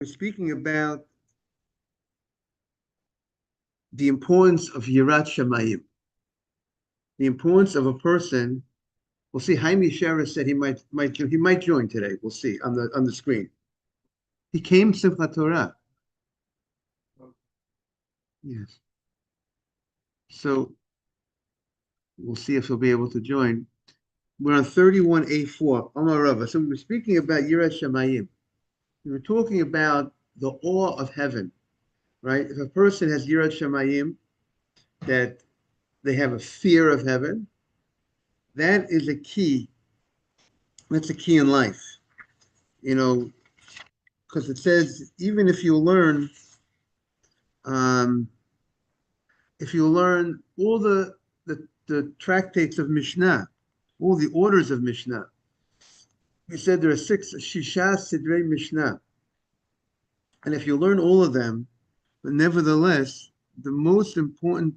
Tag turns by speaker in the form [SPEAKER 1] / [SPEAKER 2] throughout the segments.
[SPEAKER 1] We're speaking about the importance of Yirat Shamayim, the importance of a person. We'll see. Jaime Shara said he might join today. We'll see on the screen. He came Simchat Torah. Yes. So we'll see if he'll be able to join. We're on 31A4, Amar Rava. So we were speaking about Yirat Shamayim. We were talking about the awe of heaven, right? If a person has Yirat Shamayim, that they have a fear of heaven, that is a key. That's a key in life, because it says even um, if you learn all the tractates of Mishnah, all the orders of Mishnah, he said there are Shisha Sidrei Mishnah, and if you learn all of them, but nevertheless, the most important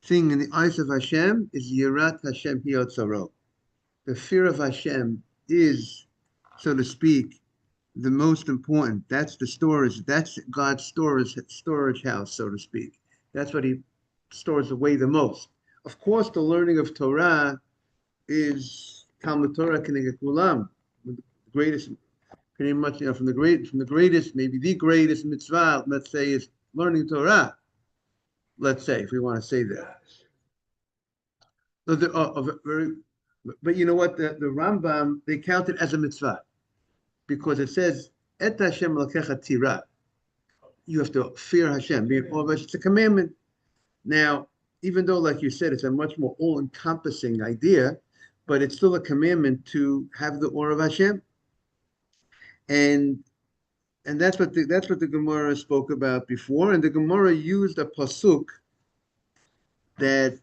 [SPEAKER 1] thing in the eyes of Hashem is Yirat Hashem Hiyotzaro. The fear of Hashem is, so to speak, the most important. That's the storage. That's God's storage house, so to speak. That's what He stores away the most. Of course, the learning of Torah is Talmud Torah Keneged Kulam, the greatest, pretty much, from the greatest, maybe the greatest mitzvah. Let's say is learning Torah. Let's say, if we want to say that. But you know what? The Rambam, they count it as a mitzvah because it says, Et Hashem Lakecha Tira. You have to fear Hashem. It's a commandment. Now, even though, like you said, it's a much more all-encompassing idea, but it's still a commandment to have the awe of Hashem. And that's what the Gemara spoke about before. And the Gemara used a pasuk that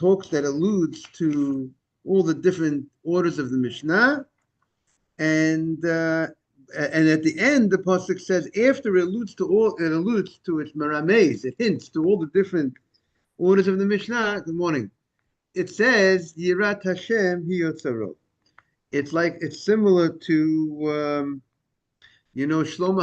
[SPEAKER 1] alludes to all the different orders of the Mishnah, and at the end the pasuk says after it alludes to its merameis, it hints to all the different orders of the Mishnah. Good morning. It says Yirat Hashem Hiyotzaro. It's similar to Shlomo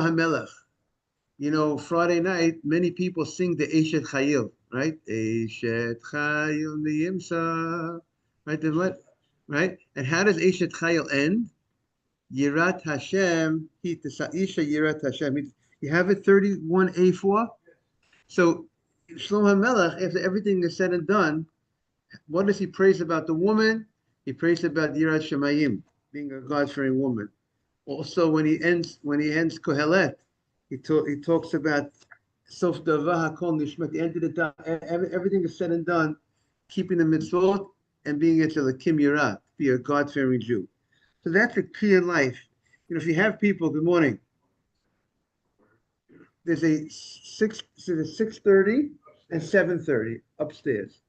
[SPEAKER 1] HaMelech. Friday night many people sing the Eshet Chayil, right? Eshet Chayil Niyimsa. Right? Then what? Right? And how does Eshet Chayil end? Yirat Hashem, Isha Yirat Hashem. You have it 31A4? So Shlomo HaMelech, after everything is said and done, what does he praise about the woman? He prays about Yirat Shamayim, being a God-fearing woman. Also, when he ends Kohelet, he talks about Sof Davah HaKol Nishmat, the end of the day, everything is said and done, keeping the mitzvot and being a Kim Yirat, be a God-fearing Jew. So that's a key in life. If you have people, good morning. There's a 6:30 and 7:30 upstairs.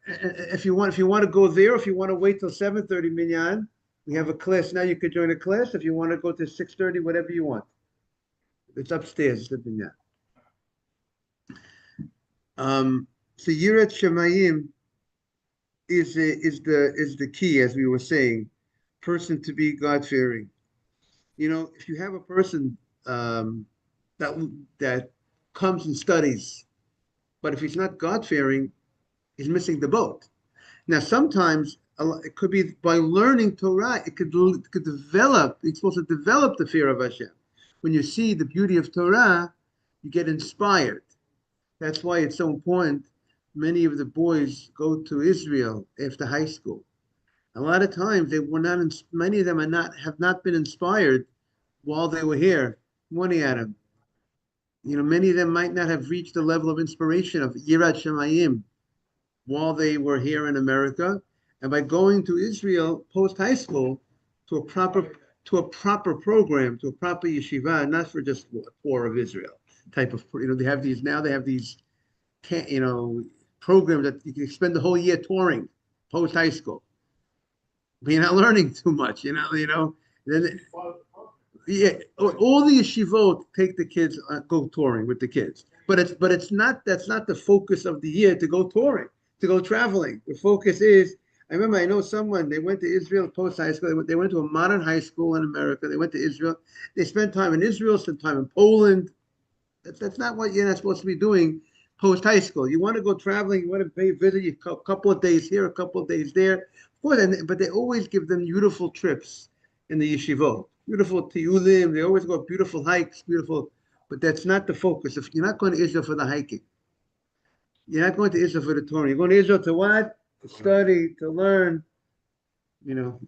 [SPEAKER 1] If you want to go there, if you want to wait till 7:30 minyan, we have a class now. You could join a class. If you want to go to 6:30, whatever you want. It's upstairs. It's the minyan. So Yirat Shamayim is the key, as we were saying, person to be God-fearing. If you have a person that comes and studies, but if he's not God-fearing, he's missing the boat. Now, sometimes it could be by learning Torah, it could develop. It's supposed to develop the fear of Hashem. When you see the beauty of Torah, you get inspired. That's why it's so important. Many of the boys go to Israel after high school. A lot of times they were not. Many of them have not been inspired while they were here. Morning, Adam. Many of them might not have reached the level of inspiration of Yirat Shamayim while they were here in America, and by going to Israel post high school to a proper program, to a proper yeshiva, not for just poor of Israel type of. They have these programs that you can spend the whole year touring post high school, but you're not learning too much. Then, yeah, all the yeshivot take the kids go touring with the kids, but that's not the focus of the year to go touring, to go traveling. The focus is I remember I know someone, they went to Israel post high school. They went to a modern high school in America. They went to Israel. They spent time in Israel, spent time in Poland. That's not what you're not supposed to be doing post high school. You want to go traveling, you want to pay visit you a couple of days here, a couple of days there. Of course, but they always give them beautiful trips in the yeshivot. Beautiful tiyulim. They always go beautiful hikes, beautiful. But that's not the focus. If you're not going to Israel for the hiking, you're not going to Israel for the Torah. You're going to Israel to what? To study, to learn. You know,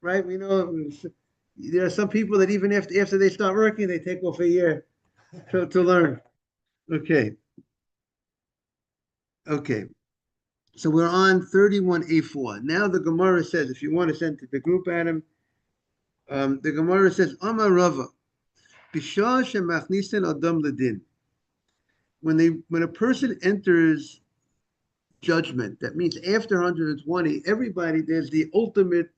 [SPEAKER 1] right? We know there are some people that even after they start working, they take off a year to learn. Okay, okay. So we're on 31A4. Now the Gemara says, if you want to send to the group, Adam, the Gemara says, Amar Rava, Bishah shemachnisin adam ledin. When a person enters judgment, that means after 120, everybody, there's the ultimate,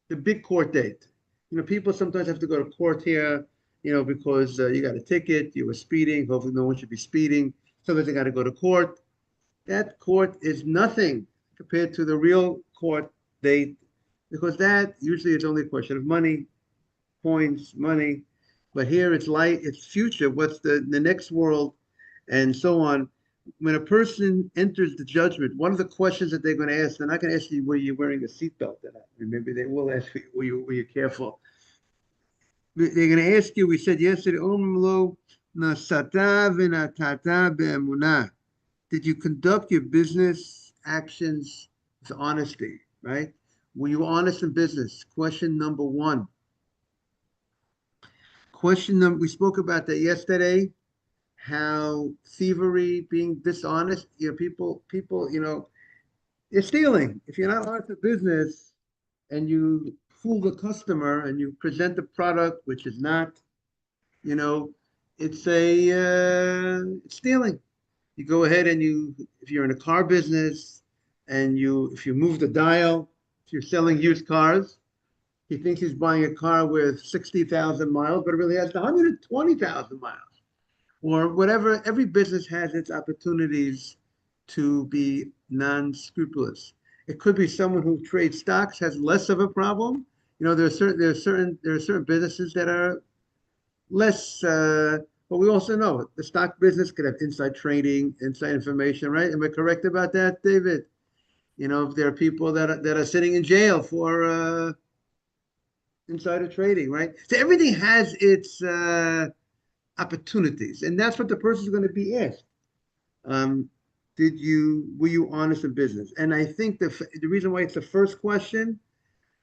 [SPEAKER 1] the big court date. You know, people sometimes have to go to court here, because you got a ticket, you were speeding, hopefully no one should be speeding. Sometimes they got to go to court. That court is nothing compared to the real court date, because that usually is only a question of money, points, money. But here it's light, it's future, what's the next world, and so on. When a person enters the judgment, one of the questions that they're going to ask, they're not going to ask you, were you wearing a seatbelt or not? Maybe they will ask you, were you careful? They're going to ask you, we said yesterday, did you conduct your business actions with honesty, right? Were you honest in business? Question number one. We spoke about that yesterday, how thievery, being dishonest, people, they're stealing. If you're not honest in business and you fool the customer and you present the product, which is not, it's it's stealing. You go ahead and if you're in a car business and if you move the dial, if you're selling used cars, he thinks he's buying a car with 60,000 miles, but it really has 120,000 miles or whatever. Every business has its opportunities to be non-scrupulous. It could be someone who trades stocks has less of a problem. There are certain businesses that are less, but we also know the stock business could have inside trading, inside information, right? Am I correct about that, David? There are people that are sitting in jail for insider trading, right? So everything has its opportunities, and that's what the person is going to be asked. Were you honest in business? And I think the reason why it's the first question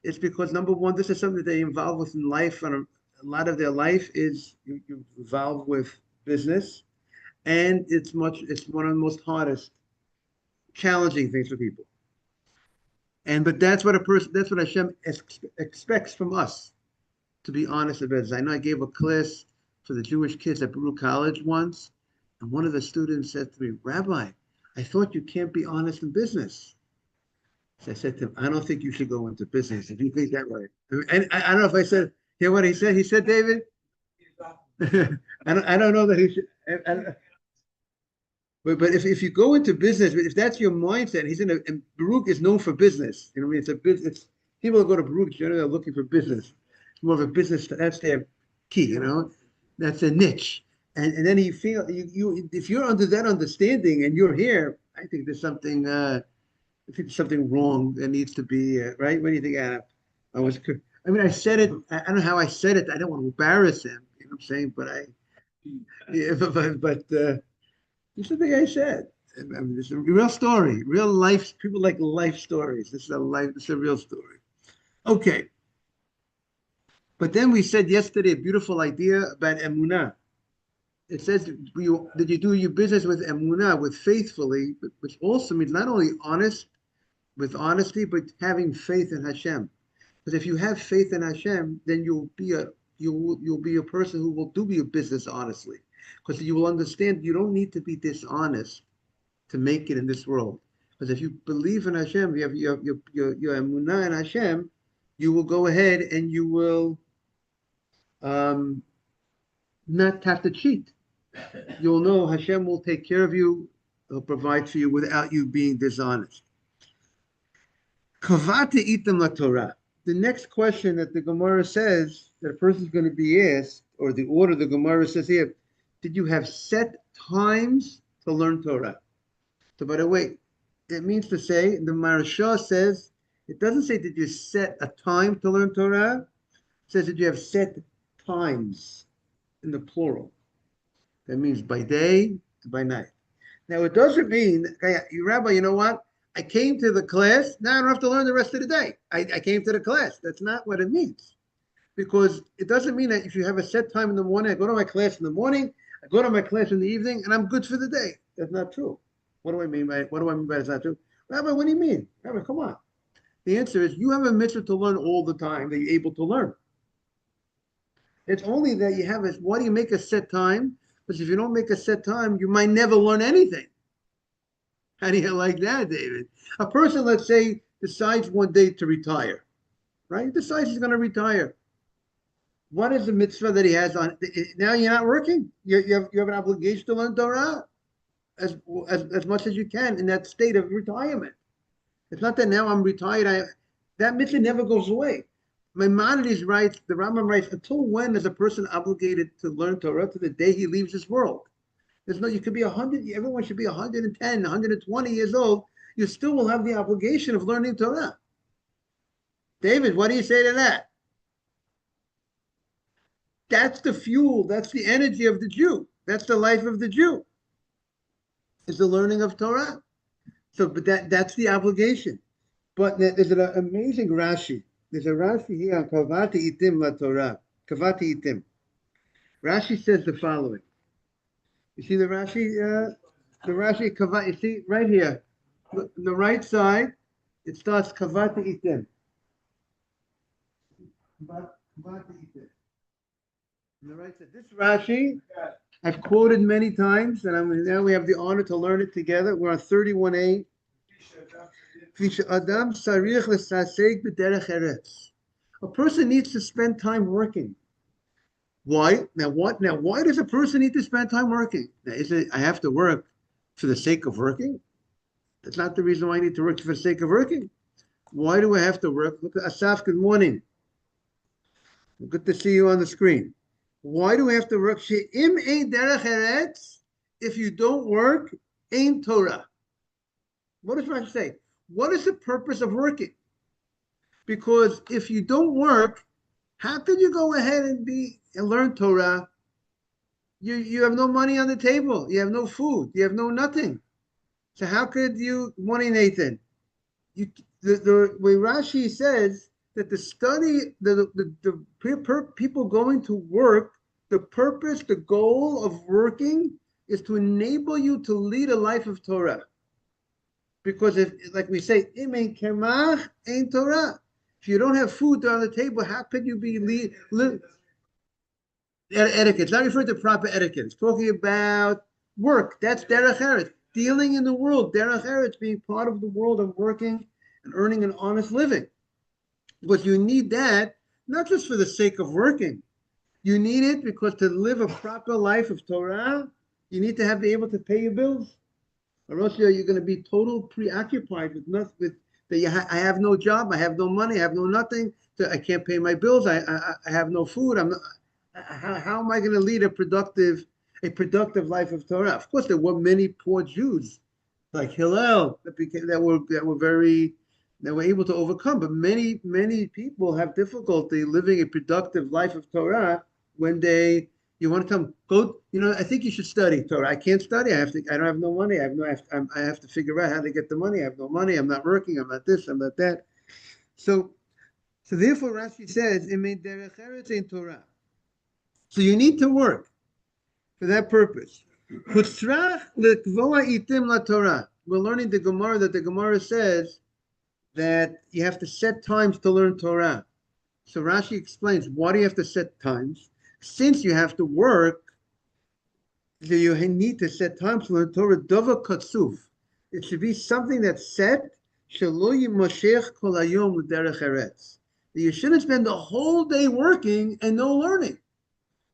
[SPEAKER 1] is because, number one, this is something that they involve with in life, and a lot of their life is you involved with business, and it's one of the most hardest, challenging things for people. But that's what Hashem expects from us, to be honest in business. I know I gave a class for the Jewish kids at Baruch College once, and one of the students said to me, Rabbi, I thought you can't be honest in business. So I said to him, I don't think you should go into business if you think that way. And I don't know if I said, hear what he said? He said, David, I don't know that he should. But if you go into business, if that's your mindset, and Baruch is known for business. It's a business. People who go to Baruch generally are looking for business. It's more of a business. That's their key. That's a niche. And then you feel if you're under that understanding and you're here, I think there's something. I think something wrong that needs to be right. What do you think, Adam? I said it. I don't know how I said it. I don't want to embarrass him. You know what I'm saying? But this is the thing I said. This is a real story, real life. People like life stories. This is a real story. Okay. But then we said yesterday a beautiful idea about emunah. It says, did you do your business with emunah, with faithfully, which also means not only with honesty, but having faith in Hashem. Because if you have faith in Hashem, then you'll be a person who will do your business honestly. Because you will understand you don't need to be dishonest to make it in this world. Because if you believe in Hashem, you have your emunah in Hashem, you will go ahead and you will not have to cheat. You'll know Hashem will take care of you, He'll provide for you without you being dishonest. Kavata item la Torah. The next question that the Gemara says that a person is going to be asked, or the order the Gemara says here, did you have set times to learn Torah? So, by the way, it means to say, the Maharsha says, it doesn't say did you set a time to learn Torah, it says that you have set times in the plural. That means by day, by night. Now, it doesn't mean, Rabbi, you know what? I came to the class, now I don't have to learn the rest of the day. I came to the class. That's not what it means. Because it doesn't mean that if you have a set time in the morning, I go to my class in the morning, I go to my class in the evening, and I'm good for the day. That's not true. What do I mean by it's not true? Rabbi, what do you mean? Rabbi, come on. The answer is you have a mitzvah to learn all the time that you're able to learn. It's only that you have why do you make a set time? Because if you don't make a set time, you might never learn anything. How do you like that, David? A person, let's say, decides one day to retire, right? He decides he's going to retire. What is the mitzvah that he has on? Now you're not working. You have an obligation to learn Torah as much as you can in that state of retirement. It's not that now I'm retired. That mitzvah never goes away. Maimonides writes, the Rambam writes, until when is a person obligated to learn Torah? To the day he leaves this world. You could be 100, everyone should be 110, 120 years old. You still will have the obligation of learning Torah. David, what do you say to that? That's the fuel, that's the energy of the Jew. That's the life of the Jew. Is the learning of Torah. So, but that's the obligation. But there's an amazing Rashi. There's a Rashi here on Kavati Itim La Torah. Kavati Itim. Rashi says the following. You see the Rashi? The Rashi Kavati. You see right here, on the right side, it starts Kavati Itim. Kavati Itim. On the right side, this Rashi I've quoted many times, and now we have the honor to learn it together. We're on 31a. A person needs to spend time working. Why? Now why does a person need to spend time working? Now, is it I have to work for the sake of working? That's not the reason why I need to work for the sake of working. Why do I have to work? Look at Asaf, good morning. Good to see you on the screen. Why do we have to work? If you don't work, ain't Torah. What does Rashi say? What is the purpose of working? Because if you don't work, how can you go ahead and learn Torah? You have no money on the table. You have no food. You have no nothing. So how could you? Morning, Nathan. The way Rashi says that the study, the people going to work, the purpose, the goal of working is to enable you to lead a life of Torah. Because if, like we say, im ein kemach ein Torah. If you don't have food on the table, how could you be etiquette? It's not referring to proper etiquette. It's talking about work. That's derech eretz, dealing in the world. Derech eretz, being part of the world of working and earning an honest living. But you need that not just for the sake of working. You need it because to live a proper life of Torah, you need to be able to pay your bills. Or else you're going to be total preoccupied with nothing. With that I have no job, I have no money, I have no nothing. I can't pay my bills. I have no food. How am I going to lead a productive life of Torah? Of course, there were many poor Jews like Hillel that were able to overcome. But many people have difficulty living a productive life of Torah when you want to tell them, go, I think you should study Torah. I can't study. I don't have no money. I have to figure out how to get the money. I have no money. I'm not working. I'm not this. I'm not that. So therefore, Rashi says, in Torah. So you need to work for that purpose. We're learning the Gemara that the Gemara says that you have to set times to learn Torah. So Rashi explains, why do you have to set times? Since you have to work, you need to set times to learn Torah. Dava katsuf. It should be something that's set. Shelo yimoshech kol hayom l'derech eretz. You shouldn't spend the whole day working and no learning.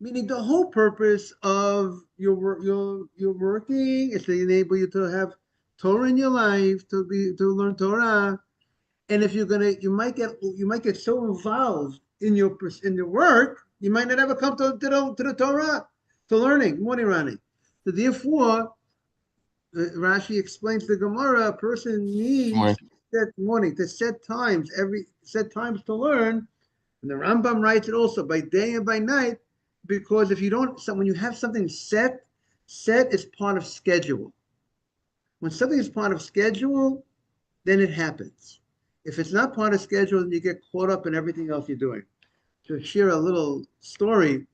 [SPEAKER 1] Meaning the whole purpose of your working is to enable you to have Torah in your life, to learn Torah. And if you might get so involved in your work, you might not ever come to the Torah, to learning. Morning, Ronnie. So therefore, Rashi explains the Gemara. A person needs to set times to learn. And the Rambam writes it also by day and by night, because if you don't, so when you have something set is part of schedule. When something is part of schedule, then it happens. If it's not part of schedule, then you get caught up in everything else you're doing. To share a little story,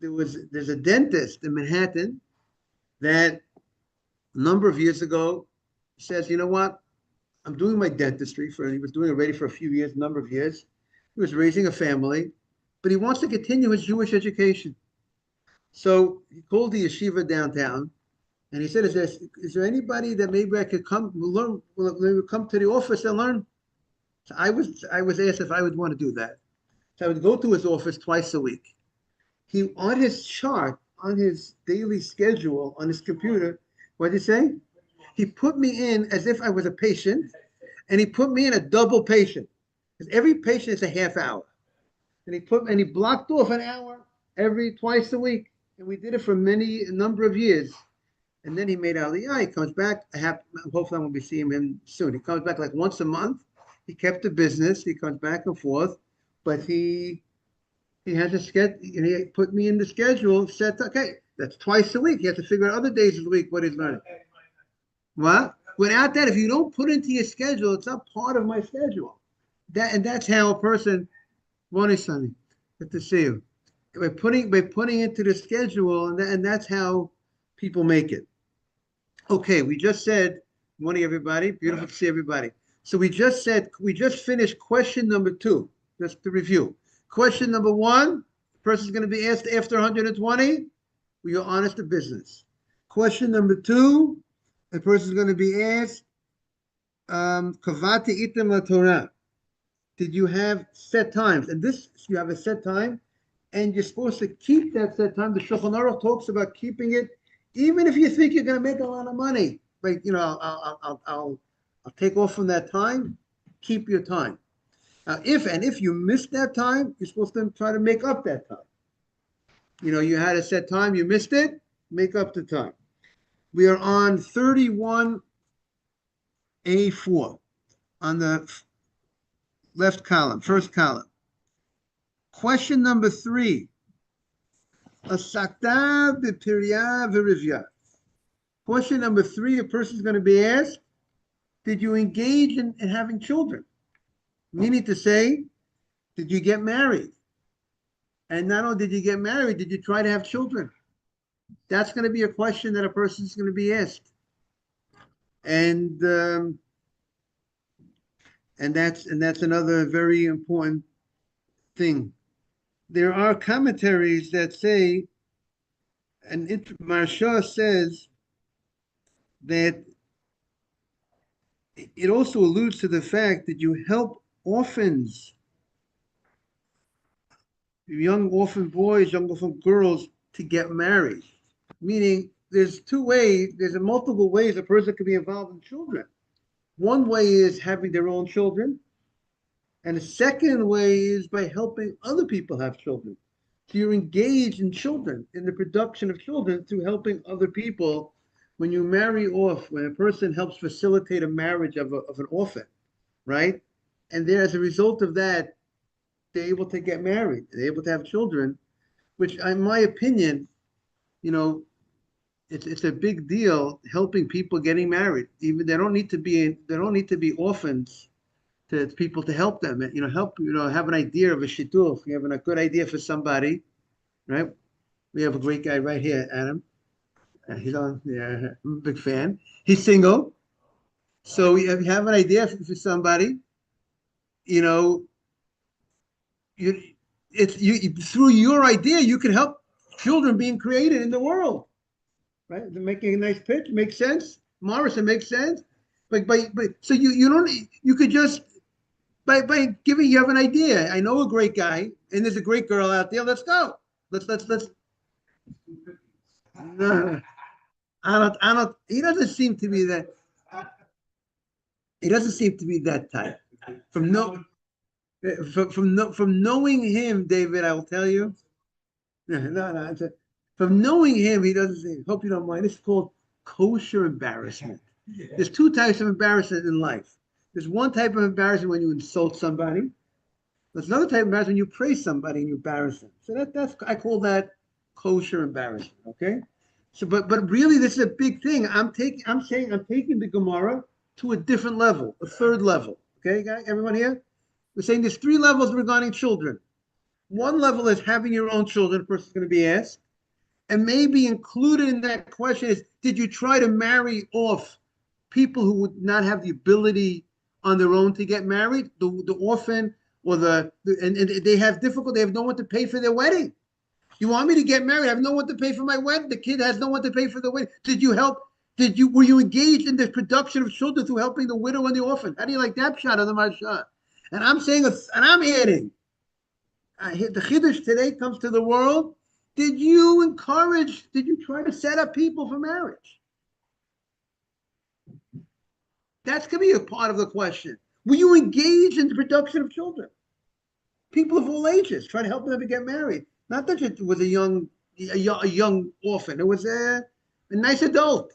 [SPEAKER 1] there's a dentist in Manhattan that a number of years ago says, you know what? I'm doing my dentistry he was doing it already for a number of years. He was raising a family, but he wants to continue his Jewish education. So he called the yeshiva downtown and he said, is there anybody that maybe I could come learn, come to the office and learn? So I was asked if I would want to do that. So I would go to his office twice a week. He, on his chart, on his daily schedule, on his computer, what did he say? He put me in as if I was a patient, and he put me in a double patient. Because every patient is a half hour. And he blocked off an hour twice a week. And we did it for a number of years. And then he made Aliyah. He comes back. Hopefully, I'm going to be seeing him soon. He comes back like once a month. He kept the business. He comes back and forth, but he has a schedule. He put me in the schedule. Said, okay, that's twice a week. He has to figure out other days of the week what he's learning. What? Without that, if you don't put into your schedule, it's not part of my schedule. That's how a person. Morning, Sonny. Good to see you. By putting into the schedule, and that's how people make it. Okay, we just said, morning, everybody. Beautiful to see everybody. So we just finished question number 2, just to review. Question number 1, the person's going to be asked after 120, were you honest to business? Question number 2, the person's going to be asked, Kavati item la Torah. Did you have set times? And this, you have a set time, and you're supposed to keep that set time. The Shulchan Aruch talks about keeping it, even if you think you're going to make a lot of money. Like, I'll take off from that time. Keep your time. Now, if you miss that time, you're supposed to try to make up that time. You had a set time, you missed it, make up the time. We are on 31A4 on the left column, first column. Question number 3. Asakta b'pirya v'rivya. Question number 3, a person's going to be asked, did you engage in having children? Meaning to say, did you get married? And not only did you get married, did you try to have children? That's going to be a question that a person's going to be asked. And that's another very important thing. There are commentaries that say, and Marsha says that it also alludes to the fact that you help orphans, young orphan boys, young orphan girls, to get married. Meaning there's multiple ways a person can be involved in children. One way is having their own children. And the second way is by helping other people have children. So you're engaged in children, in the production of children through helping other people. When you marry off, when a person helps facilitate a marriage of an orphan, right? And there, as a result of that, they're able to get married, they're able to have children, which in my opinion, it's a big deal helping people getting married. Even they don't need to be orphans to people to help them. Have an idea of a shidduch. You have a good idea for somebody, right? We have a great guy right here, Adam. He's on. Yeah, I'm a big fan. He's single, so if you have an idea for somebody, through your idea, you can help children being created in the world, right? They're making a nice pitch, makes sense. Morrison makes sense, but so you could just by giving, you have an idea. I know a great guy, and there's a great girl out there. Let's go. Let's. No, I don't. He doesn't seem to be that. He doesn't seem to be that type. From no, from knowing him, David, I will tell you. No. From knowing him, he doesn't say. Hope you don't mind. This is called kosher embarrassment. There's two types of embarrassment in life. There's one type of embarrassment when you insult somebody. There's another type of embarrassment when you praise somebody and you embarrass them. So that's I call that kosher embarrassment. Okay. So, but really, this is a big thing. I'm saying I'm taking the Gemara to a different level, a third level. Okay, guys, everyone here? We're saying there's three levels regarding children. One level is having your own children. The person's going to be asked, and maybe included in that question is: did you try to marry off people who would not have the ability on their own to get married, the orphan or and they have difficulty, they have no one to pay for their wedding. You want me to get married? I have no one to pay for my wedding. The kid has no one to pay for the wedding. Did you help? Were you engaged in the production of children through helping the widow and the orphan? How do you like that shot of the Marsha? And I'm saying, and I'm adding, the Chiddush today comes to the world. Did you try to set up people for marriage? That's going to be a part of the question. Were you engaged in the production of children? People of all ages, trying to help them to get married. Not that it was a young orphan. It was a nice adult.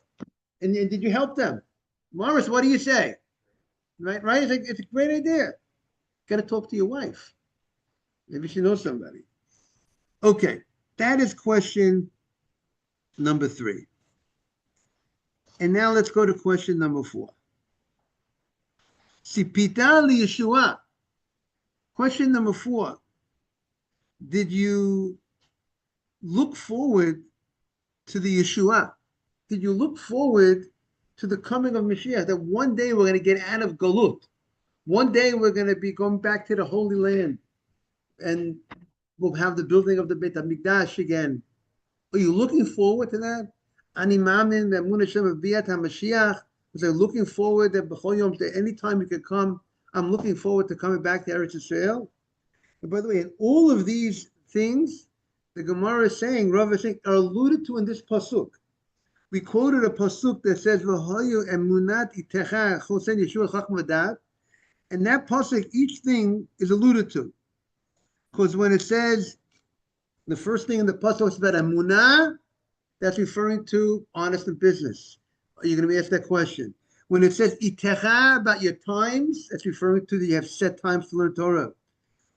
[SPEAKER 1] And did you help them? Morris, what do you say? Right? It's a great idea. Got to talk to your wife. Maybe she knows somebody. Okay, that is question number 3. And now let's go to question number 4. Sipita li Yeshua. Question number 4. Did you look forward to the Yeshua? Did you look forward to the coming of Mashiach? That one day we're going to get out of Galut. One day we're going to be going back to the Holy Land. And we'll have the building of the Beit HaMikdash again. Are you looking forward to that? Ani Mamin, Emun Hashem Aviyat HaMashiach. Was I looking forward that B'chol Yom, that anytime you could come, I'm looking forward to coming back to Eretz Yisrael? And by the way, in all of these things, the Gemara is saying, Rav is saying, are alluded to in this pasuk. We quoted a pasuk that says, "V'hoyu emunat itecha chosen Yeshua chacham v'dat," and that pasuk, each thing is alluded to, because when it says the first thing in the pasuk is about emunah, that's referring to honest and business. Are you going to be asked that question? When it says itecha about your times, that's referring to that you have set times to learn Torah.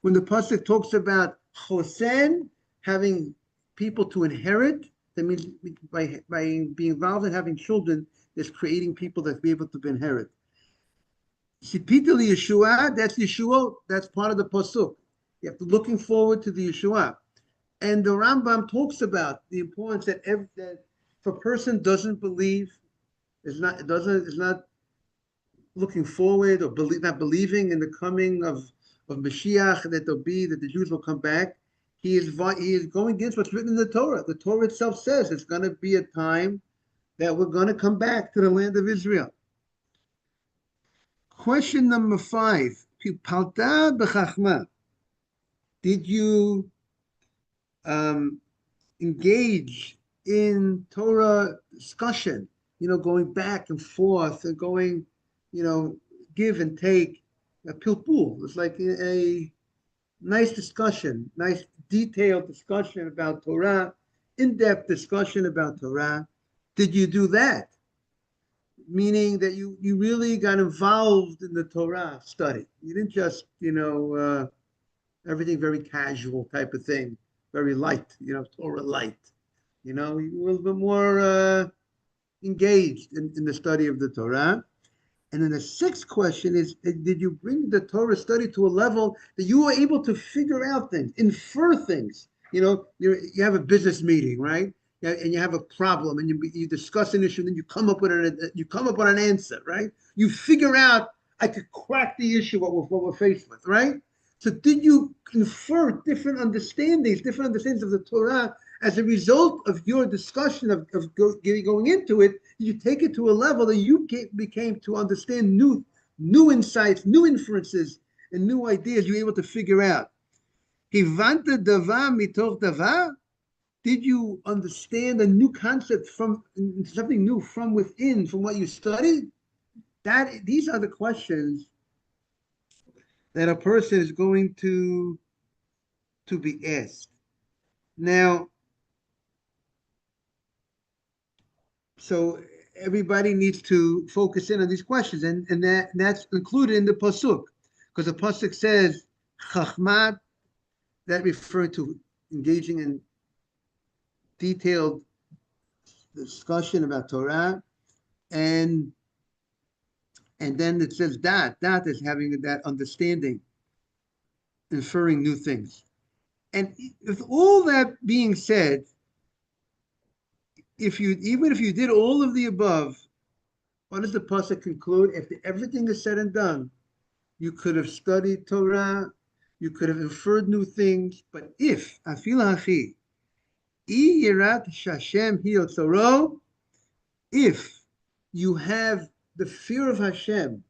[SPEAKER 1] When the pasuk talks about chosen, having people to inherit, that means by being involved in having children, there's creating people that be able to inherit. Sipita li Yeshua, that's Yeshua, that's part of the pasuk. You have to looking forward to the Yeshua. And the Rambam talks about the importance that if a person doesn't believe, is not looking forward or not believing in the coming of Mashiach, that the Jews will come back, he is going against what's written in the Torah. The Torah itself says it's going to be a time that we're going to come back to the land of Israel. Question number 5. Palta b'chachma. Did you engage in Torah discussion? Going back and forth and going, give and take. A pilpul. It's like a nice discussion, nice detailed discussion about Torah, in-depth discussion about Torah. Did you do that? Meaning that you really got involved in the Torah study. You didn't just, everything very casual type of thing, very light, Torah light. You were a little bit more engaged in the study of the Torah. And then the 6th question is, did you bring the Torah study to a level that you were able to figure out things, infer things? You have a business meeting, right? And you have a problem, and you discuss an issue, and then you come up with an answer, right? You figure out, I could crack the issue what we're faced with, right? So did you infer different understandings of the Torah as a result of your discussion of going into it? You take it to a level that you became to understand new insights, new inferences, and new ideas you were able to figure out. Hivanta davar mitoch davar? Did you understand a new concept from something new from within, from what you studied? These are the questions that a person is going to be asked. Now, so everybody needs to focus in on these questions, and that's included in the pasuk, because the pasuk says chachmat, that referring to engaging in detailed discussion about Torah, and and then it says that is having that understanding, inferring new things. And with all that being said, if you even if you did all of the above, what does the pasuk conclude? After everything is said and done, you could have studied Torah, you could have inferred new things, but if afil hachi, I yirat shashem hi, if you have the fear of Hashem,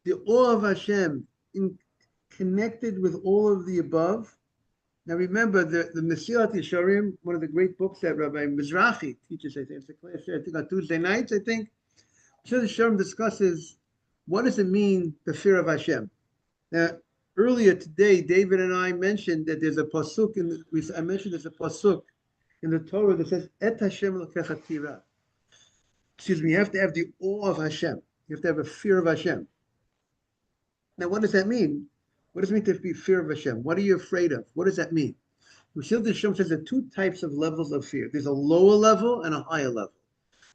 [SPEAKER 1] the awe of Hashem, connected with all of the above. Now remember, the Mesilat Yesharim, one of the great books that Rabbi Mizrahi teaches, I think it's a class I think on Tuesday nights, I think. Mesilat Yesharim discusses what does it mean, the fear of Hashem. Now, earlier today, David and I mentioned that there's a pasuk, I mentioned there's a pasuk in the Torah that says, Et Hashem l'kecha tira. Excuse me, you have to have the awe of Hashem. You have to have a fear of Hashem. Now, what does that mean? What does it mean to be fear of Hashem? What are you afraid of? What does that mean? Mesilat Yesharim says there are two types of levels of fear. There's a lower level and a higher level.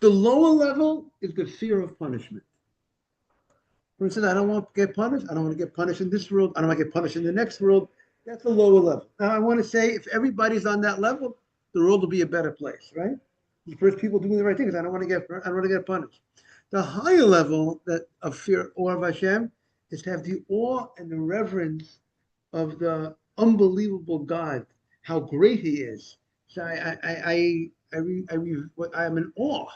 [SPEAKER 1] The lower level is the fear of punishment. For instance, I don't want to get punished. I don't want to get punished in this world. I don't want to get punished in the next world. That's the lower level. Now, I want to say if everybody's on that level, the world will be a better place, right? The first people doing the right things. I don't want to get punished. The higher level of fear, awe of Hashem, is to have the awe and the reverence of the unbelievable God, how great He is. So I'm in awe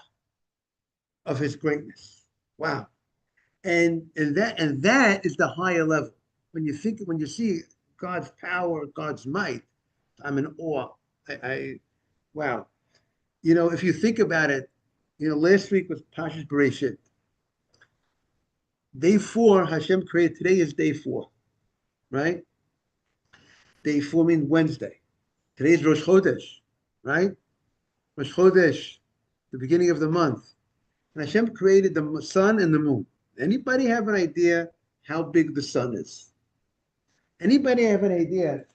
[SPEAKER 1] of His greatness. Wow. And that is the higher level. When you see God's power, God's might, I'm in awe. Wow. If you think about it, last week was Pashas Bereshit. Day 4, Hashem created. Today is day 4, right? Day 4 means Wednesday. Today is Rosh Chodesh, right? Rosh Chodesh, the beginning of the month. And Hashem created the sun and the moon. Anybody have an idea how big the sun is? Anybody have an idea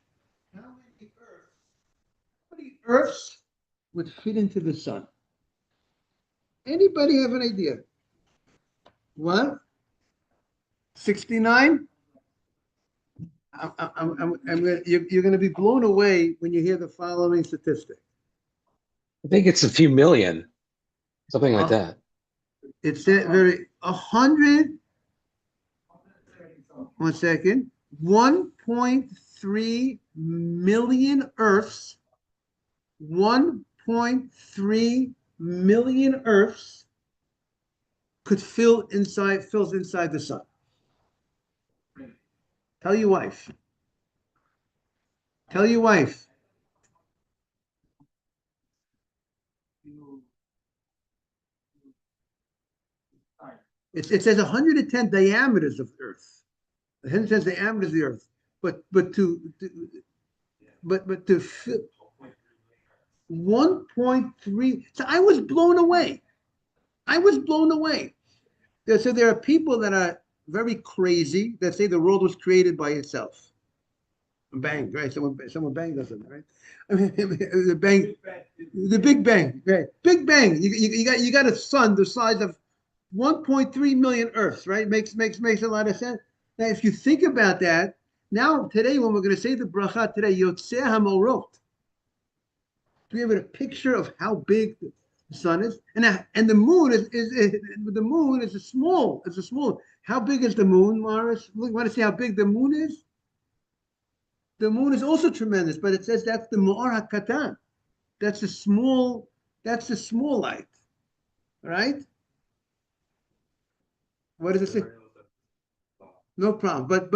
[SPEAKER 1] how many Earths would fit into the sun? Anybody have an idea? What? 69? You're going to be blown away when you hear the following statistic.
[SPEAKER 2] I think it's a few million, something like that.
[SPEAKER 1] It's very 100. 1 second. 1.3 million Earths. 1.3 million Earths fills inside the sun. Tell your wife. Tell your wife. It says 110 diameters of Earth. 110 diameters of the Earth. But to 1.3. So I was blown away. So there are people that are very crazy that say the world was created by itself. Bang, right? Someone banged us, right? I mean, the Big Bang, right? Big Bang. You got a sun the size of 1.3 million Earths, right? Makes a lot of sense. Now, if you think about that, now today when we're going to say the bracha today, Yotzei Hamorot, we have a picture of how big the sun is, and the moon is a small. It's a small. How big is the moon, Morris? You want to see how big the moon is? The moon is also tremendous, but it says that's the Ma'or HaKatan. That's the small light, right? What does it say? No problem. But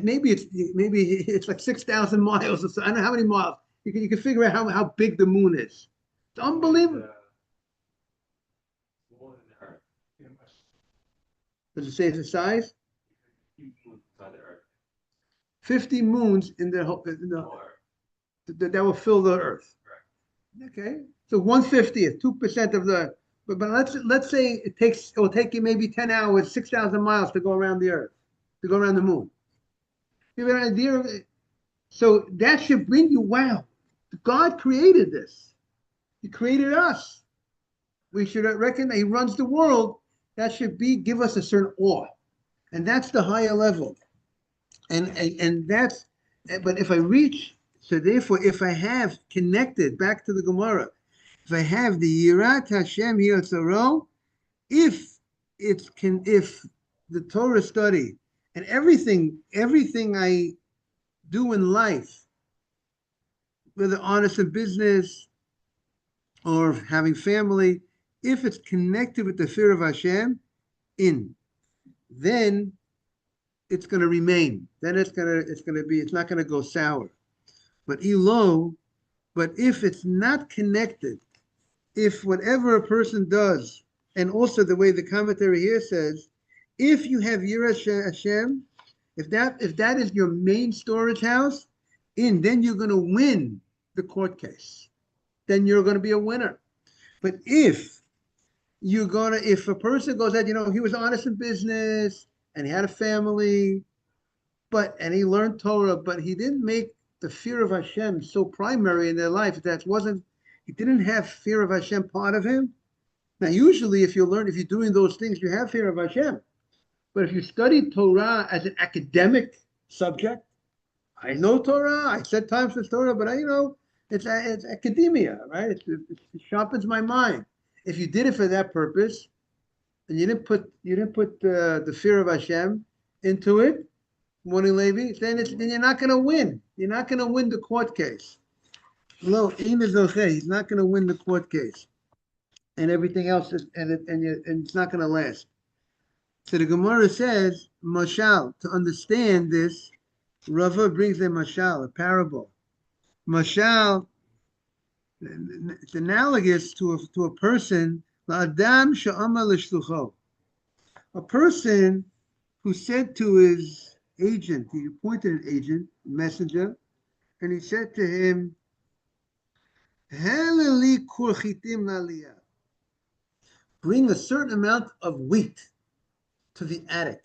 [SPEAKER 1] maybe it's like 6,000 miles or so. I don't know how many miles. You can figure out how big the moon is. It's unbelievable. Does it say the size? 50 moons in the that will fill the earth. Okay, so 1/50th, 2% of the. But let's say it will take you maybe 10 hours, 6,000 miles to go around the earth, to go around the moon. You have an idea of it? So that should bring you, wow, God created this. He created us. We should recognize He runs the world. That should give us a certain awe, and that's the higher level. And that's. But if I reach, so therefore, if I have connected back to the Gemara, if I have the Yirat Hashem Yitzaro, if the Torah study and everything I do in life, whether honest in business or having family, if it's connected with the fear of Hashem, then it's going to remain. Then it's not going to go sour. But if it's not connected, if whatever a person does, and also the way the commentary here says, if you have Yirat Hashem, if that is your main storage house, then you're going to win the court case. Then you're going to be a winner. But if a person goes out, he was honest in business and he had a family, and he learned Torah, but he didn't make the fear of Hashem so primary in their life. He didn't have fear of Hashem part of him. Now, usually, if you're doing those things, you have fear of Hashem. But if you study Torah as an academic subject, I know Torah, I set times for Torah, but it's academia, right? It sharpens my mind. If you did it for that purpose, and you didn't put the fear of Hashem into it, Morning Levi, then you're not going to win. You're not going to win the court case. He's not going to win the court case, and everything else and it's not going to last. So the Gemara says, Mashal, to understand this, Rava brings a mashal, a parable. Mashal, it's analogous to a person, La'adam sha'ama l'shlucho. A person who said to his agent, he appointed an agent, messenger, and he said to him, Halali kurchitim naliyah. Bring a certain amount of wheat to the attic.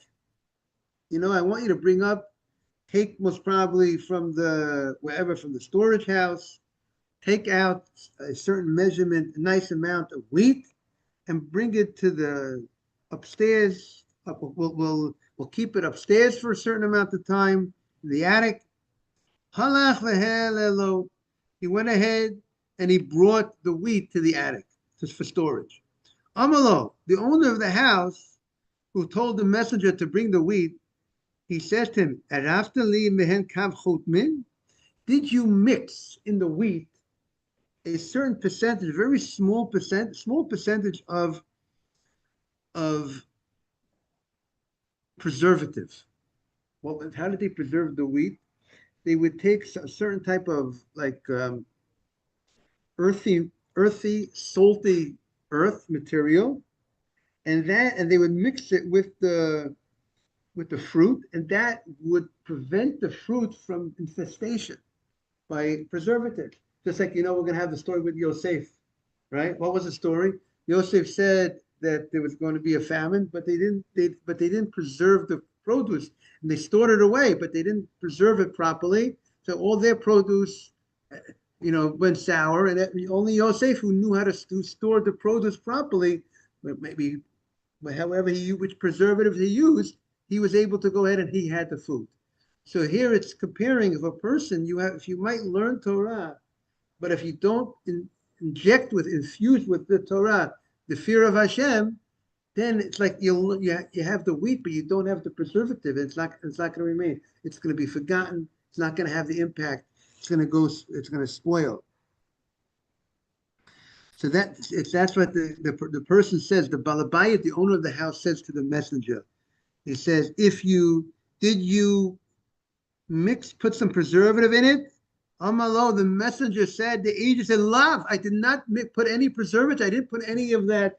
[SPEAKER 1] I want you to take most probably from the storage house, take out a certain measurement, a nice amount of wheat, and bring it to the upstairs. We'll keep it upstairs for a certain amount of time in the attic. Halach v'helelo. He went ahead and he brought the wheat to the attic just for storage. Amalo, the owner of the house, who told the messenger to bring the wheat, he says to him, Arafta li mehen kav chutmin? Did you mix in the wheat a certain percentage, very small percentage of preservative? Well, how did they preserve the wheat? They would take a certain type of earthy, salty earth material, and they would mix it with the fruit, and that would prevent the fruit from infestation by preservative. Just like we're going to have the story with Yosef, right? What was the story? Yosef said that there was going to be a famine, but they didn't preserve the produce, and they stored it away, but they didn't preserve it properly. So all their produce, went sour, and only Yosef, who knew how to store the produce properly, maybe however which preservatives he used, he was able to go ahead and he had the food. So here it's comparing if a person if you might learn Torah, but if you don't infuse with the Torah the fear of Hashem, then it's like you have the wheat, but you don't have the preservative. It's not going to remain. It's going to be forgotten. It's not going to have the impact. It's going to spoil. So that's what the person says. The Balabayit, the owner of the house, says to the messenger. He says, did you put some preservative in it? Amalo, the messenger said, the agent said, Lav, I did not put any preservative. I didn't put any of that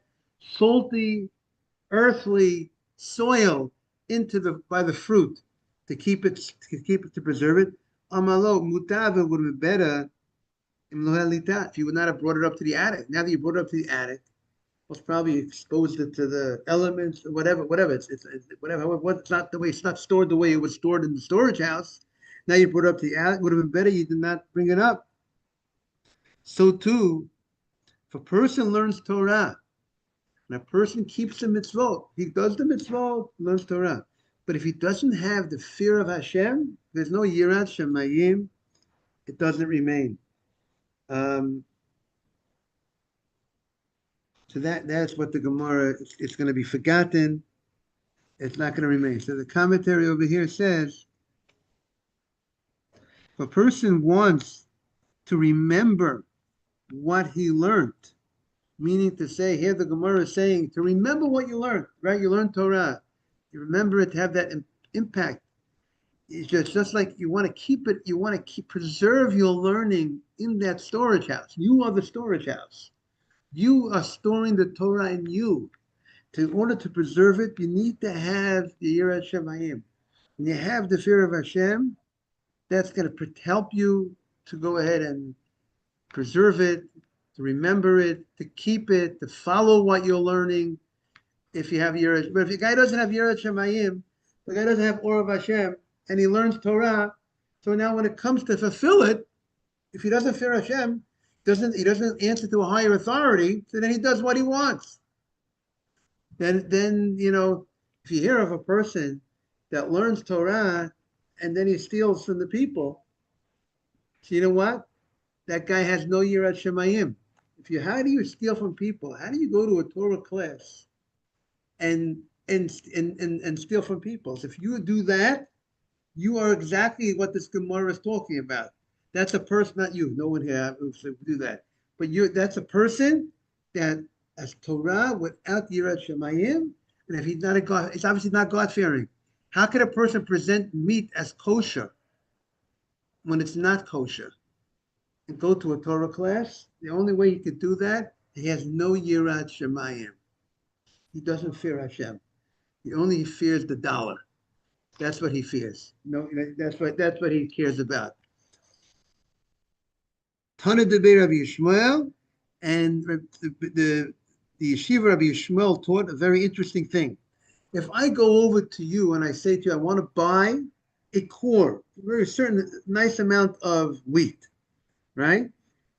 [SPEAKER 1] salty, earthly soil by the fruit. to keep it, to preserve it. Amalo mutava would have been better if you would not have brought it up to the attic. Now that you brought it up to the attic, was probably exposed it to the elements, or whatever. It's whatever. It's not the way. It's not stored the way it was stored in the storage house. Now you brought it up to the attic. Would have been better. You did not bring it up. So too, if a person learns Torah, and a person keeps the mitzvot, he does the mitzvot, learns Torah. But if he doesn't have the fear of Hashem, there's no yirat shemayim, it doesn't remain. So that's what the Gemara, it's going to be forgotten. It's not going to remain. So the commentary over here says, if a person wants to remember what he learned, meaning to say, here the Gemara is saying, to remember what you learned, right? You learned Torah. You remember it to have that impact. It's just like you want to keep it, you want to preserve your learning in that storage house. You are the storage house. You are storing the Torah in you. In order to preserve it, you need to have the Yirat Shemayim. When you have the fear of Hashem, that's going to help you to go ahead and preserve it, to remember it, to keep it, to follow what you're learning. If you have Yirat, but if the guy doesn't have Yirat Shemayim, the guy doesn't have Or of Hashem, and he learns Torah, so now when it comes to fulfill it, if he doesn't fear Hashem, he doesn't answer to a higher authority, so then he does what he wants. Then if you hear of a person that learns Torah and then he steals from the people, so you know what? That guy has no Yirat Shemayim. How do you steal from people? How do you go to a Torah class and steal from people? So if you do that, you are exactly what this Gemara is talking about. That's a person, not you. No one here will do that. But that's a person that has Torah without Yirat Shemayim, and if he's not a God, it's obviously not God-fearing. How could a person present meat as kosher when it's not kosher? And go to a Torah class? The only way he could do that, he has no Yirat Shemayim. He doesn't fear Hashem. He only fears the dollar. That's what he fears. No, that's what he cares about. Tana Debei Rabbi Yishmael, and the yeshiva Rabbi Yishmael taught a very interesting thing. If I go over to you and I say to you, I want to buy a core, a very certain nice amount of wheat, right?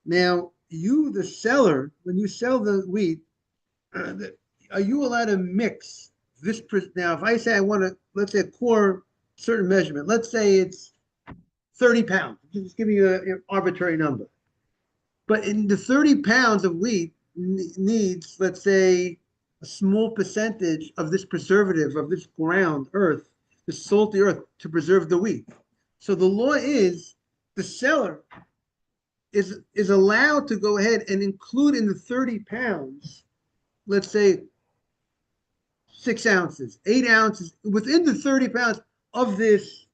[SPEAKER 1] Now, you, the seller, when you sell the wheat, are you allowed to mix this? Now, if I say I want to, let's say a core, certain measurement, let's say it's 30 pounds, just give me an arbitrary number. But in the 30 pounds of wheat needs, let's say, a small percentage of this preservative, of this ground, earth, this salty earth, to preserve the wheat. So the law is the seller is allowed to go ahead and include in the 30 pounds, let's say 6 ounces, 8 ounces, within the 30 pounds of this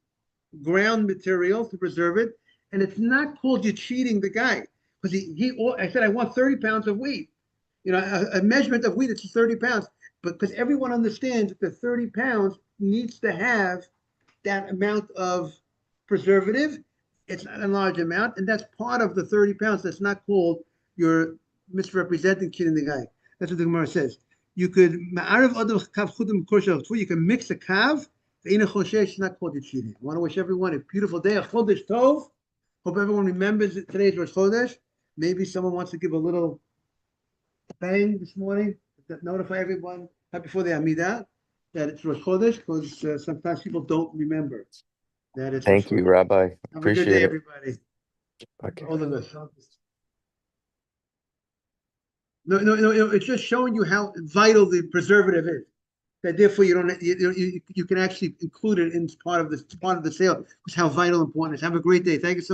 [SPEAKER 1] ground material to preserve it. And it's not called you're cheating the guy. Because I said, I want 30 pounds of wheat. A measurement of wheat, it's 30 pounds. But because everyone understands that the 30 pounds needs to have that amount of preservative. It's not a large amount, and that's part of the 30 pounds. That's not called you're misrepresenting, cheating the guy. That's what the Gemara says. You could you can mix a kav. It's not called cheating. I want to wish everyone a beautiful day. A chodesh tov. Hope everyone remembers that today's Rosh Chodesh. Maybe someone wants to give a little bang this morning to notify everyone before the Amidah that it's Rosh Chodesh, because sometimes people don't remember that it's.
[SPEAKER 3] Thank you, Rabbi.
[SPEAKER 1] Have
[SPEAKER 3] Appreciate
[SPEAKER 1] a good day,
[SPEAKER 3] it.
[SPEAKER 1] everybody.
[SPEAKER 3] Okay.
[SPEAKER 1] All the best. No, it's just showing you how vital the preservative is. That therefore you can actually include it in part of the sale. It's how vital and important it is. Have a great day. Thank you so much.